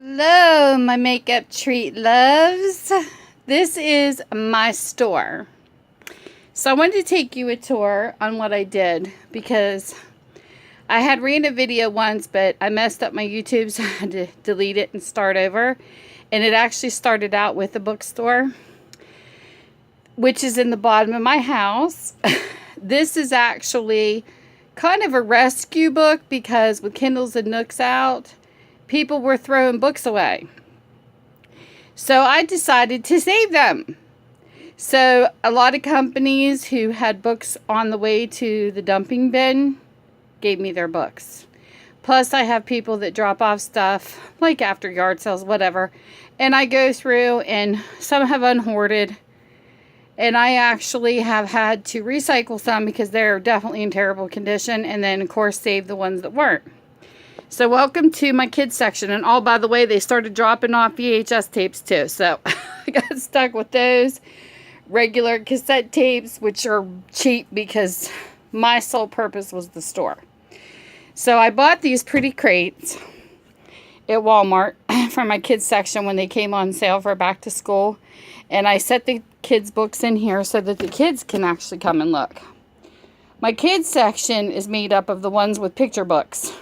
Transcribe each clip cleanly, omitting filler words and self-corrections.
Hello, my makeup treat loves. This is my store. So I wanted to take you a tour on what I did because I had ran a video once, but I messed up my YouTube, so I had to delete it and start over. And it actually started out with a bookstore, which is in the bottom of my house. This is actually kind of a rescue book because with Kindles and Nooks out, people were throwing books away. So I decided to save them. So a lot of companies who had books on the way to the dumping bin gave me their books. Plus I have people that drop off stuff like after yard sales, whatever. And I go through and some have unhoarded. And I actually have had to recycle some because they're definitely in terrible condition. And then of course save the ones that weren't. So welcome to my kids section. And oh, by the way, they started dropping off VHS tapes too. So I got stuck with those regular cassette tapes, which are cheap because my sole purpose was the store. So I bought these pretty crates at Walmart for my kids section when they came on sale for back to school. And I set the kids books in here so that the kids can actually come and look. My kids section is made up of the ones with picture books.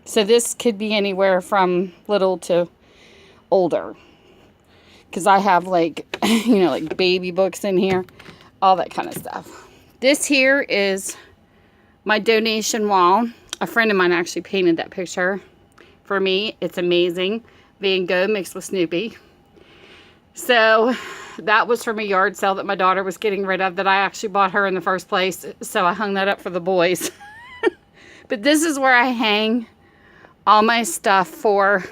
So this could be anywhere from little to older. Because I have like, like baby books in here. All that kind of stuff. This here is my donation wall. A friend of mine actually painted that picture for me. It's amazing. Van Gogh mixed with Snoopy. So that was from a yard sale that my daughter was getting rid of that I actually bought her in the first place. So I hung that up for the boys. But this is where I hang all my stuff for.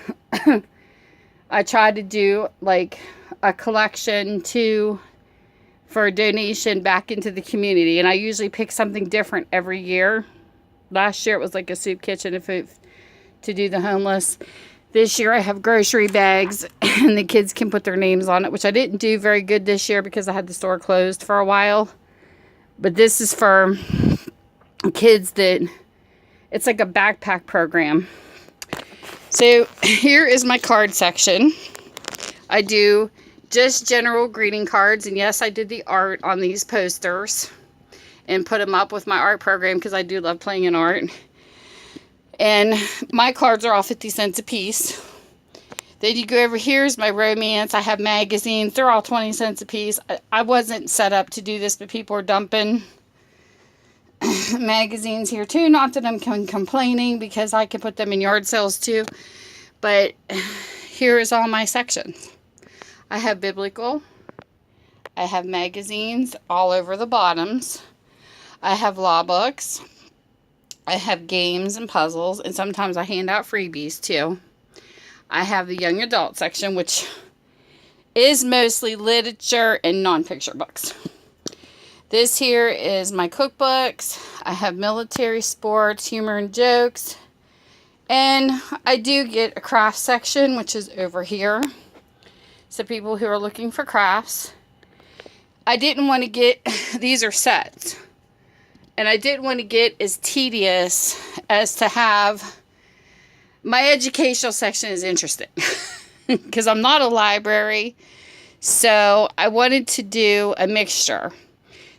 I tried to do like a collection for a donation back into the community. And I usually pick something different every year. Last year it was like a soup kitchen and food to do the homeless. This year I have grocery bags and the kids can put their names on it, which I didn't do very good this year because I had the store closed for a while. But this is for kids that, it's like a backpack program. So here is my card section. I do just general greeting cards. And yes, I did the art on these posters and put them up with my art program because I do love playing in art. And my cards are all 50 cents a piece. Then you go over here is my romance. I have magazines. They're all 20 cents a piece. I wasn't set up to do this, but people are dumping magazines here too. Not that I'm complaining because I can put them in yard sales too. But here is all my sections. I have biblical. I have magazines all over the bottoms. I have law books. I have games and puzzles. And sometimes I hand out freebies too. I have the young adult section, which is mostly literature and non-picture books. This here is my cookbooks. I have military, sports, humor and jokes. And I do get a craft section, which is over here. So people who are looking for crafts. I didn't want to get, these are sets. And I didn't want to get as tedious as to have, my educational section is interesting. Because I'm not a library. So I wanted to do a mixture.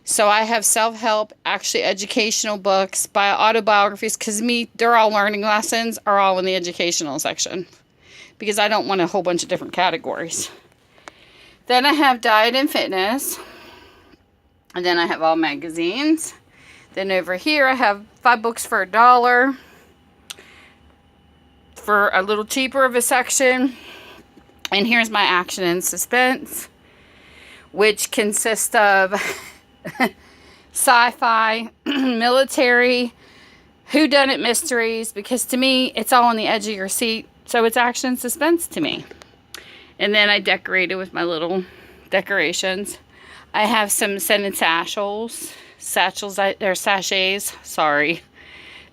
So I have self-help, actually educational books, autobiographies, because they're all learning lessons, are all in the educational section. Because I don't want a whole bunch of different categories. Then I have diet and fitness. And then I have all magazines. Then over here I have 5 books for $1. For a little cheaper of a section. And here's my action and suspense, which consists of sci-fi, military, whodunit mysteries, because to me it's all on the edge of your seat, so it's action and suspense to me. And then I decorated with my little decorations. I have some scented sachets, sorry,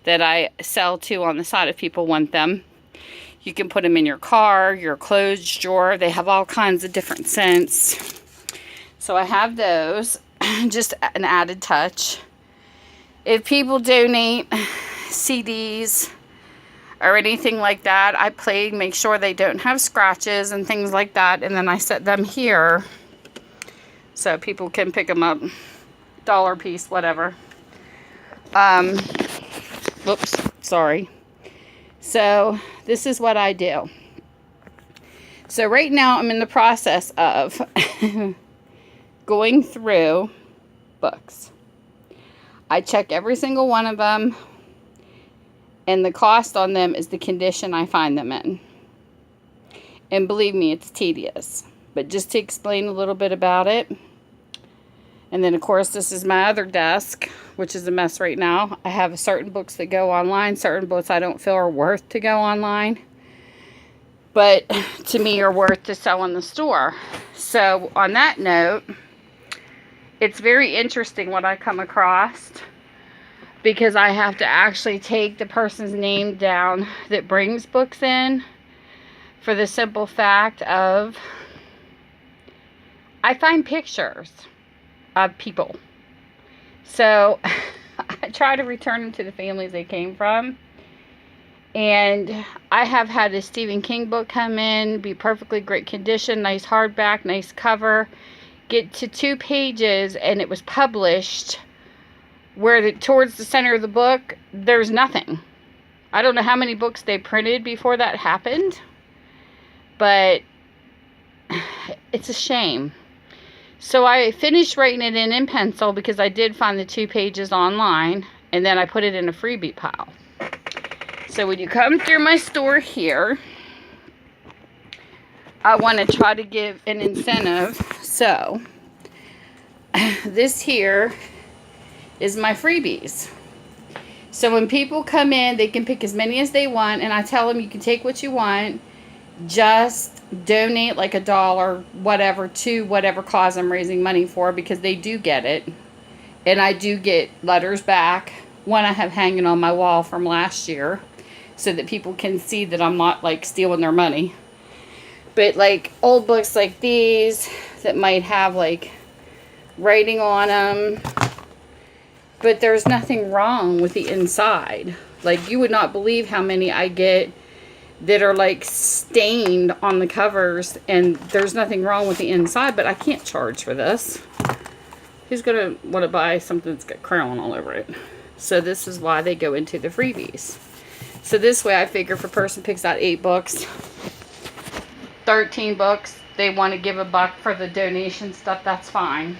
that I sell to on the side if people want them. You can put them in your car, your clothes drawer. They have all kinds of different scents. So I have those. Just an added touch. If people donate CDs or anything like that. I make sure they don't have scratches and things like that, and then I set them here so people can pick them up, $1 piece, whatever. Whoops, sorry. So this is what I do. So right now I'm in the process of going through books. I check every single one of them, and the cost on them is the condition I find them in. And believe me, it's tedious. But just to explain a little bit about it. And then, of course, this is my other desk, which is a mess right now. I have certain books that go online, certain books I don't feel are worth to go online, but to me are worth to sell in the store. So, on that note, it's very interesting what I come across, because I have to actually take the person's name down that brings books in, for the simple fact of I find pictures of people. So I try to return them to the families they came from. And I have had a Stephen King book come in, be perfectly great condition, nice hardback, nice cover, get to 2 pages, and it was published where towards the center of the book, there's nothing. I don't know how many books they printed before that happened, but it's a shame. So I finished writing it in pencil because I did find the 2 pages online, and then I put it in a freebie pile. So when you come through my store here, I want to try to give an incentive. So this here is my freebies. So when people come in, they can pick as many as they want, and I tell them you can take what you want. Just donate like $1, whatever, to whatever cause I'm raising money for, because they do get it. And I do get letters back. One I have hanging on my wall from last year, so that people can see that I'm not like stealing their money. But like old books like these that might have like writing on them, but there's nothing wrong with the inside. Like, you would not believe how many I get that are like stained on the covers, and there's nothing wrong with the inside, but I can't charge for this. Who's gonna want to buy something that's got crayon all over it? So this is why they go into the freebies. So this way I figure if a person picks out 8 books, 13 books, they want to give $1 for the donation stuff, that's fine.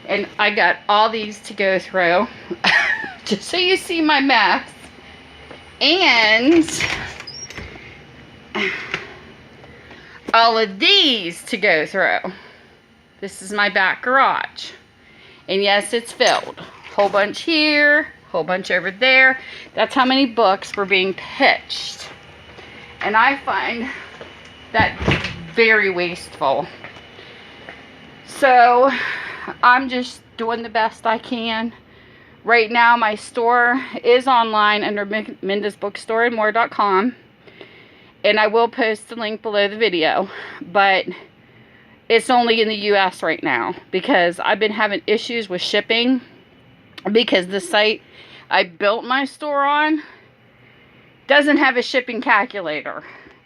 And I got all these to go through, just so you see my mess. And all of these to go through. This is my back garage. And yes, it's filled. Whole bunch here, whole bunch over there. That's how many books were being pitched. And I find that very wasteful. So I'm just doing the best I can. Right now my store is online under Minda's Bookstore and more.com. And I will post the link below the video. But it's only in the US right now, because I've been having issues with shipping, because the site I built my store on doesn't have a shipping calculator.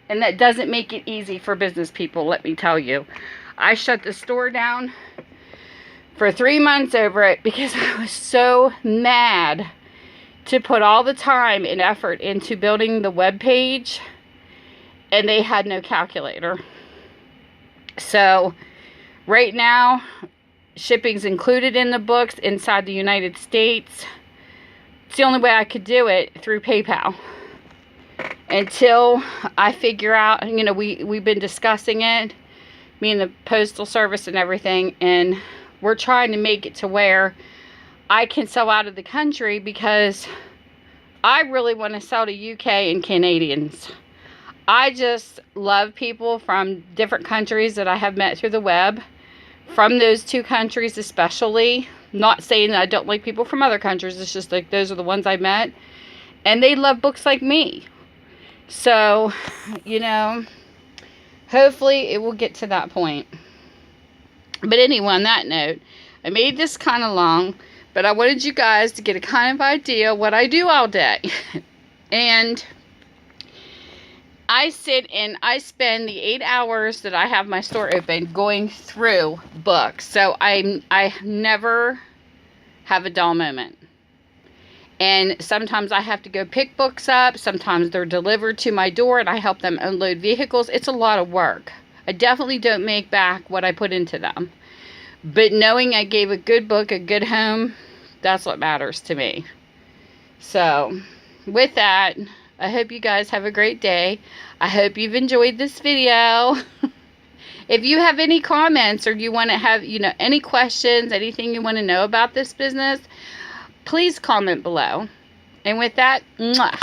And that doesn't make it easy for business people, let me tell you. I shut the store down for 3 months over it because I was so mad to put all the time and effort into building the web page, and they had no calculator. So right now shipping's included in the books inside the United States. It's the only way I could do it, through PayPal, until I figure out, you know, we've been discussing it, me and the postal service and everything, and we're trying to make it to where I can sell out of the country, because I really want to sell to UK and Canadians. I just love people from different countries that I have met through the web, from those 2 countries especially. Not saying that I don't like people from other countries, it's just like those are the ones I met, and they love books like me. So, you know, hopefully it will get to that point. But anyway, on that note, I made this kind of long, but I wanted you guys to get a kind of idea what I do all day. And I sit and I spend the 8 hours that I have my store open going through books. So I never have a dull moment. And sometimes I have to go pick books up. Sometimes they're delivered to my door and I help them unload vehicles. It's a lot of work. I definitely don't make back what I put into them. But knowing I gave a good book a good home, that's what matters to me. So, with that, I hope you guys have a great day. I hope you've enjoyed this video. If you have any comments or you want to have, any questions, anything you want to know about this business, please comment below. And with that, mwah.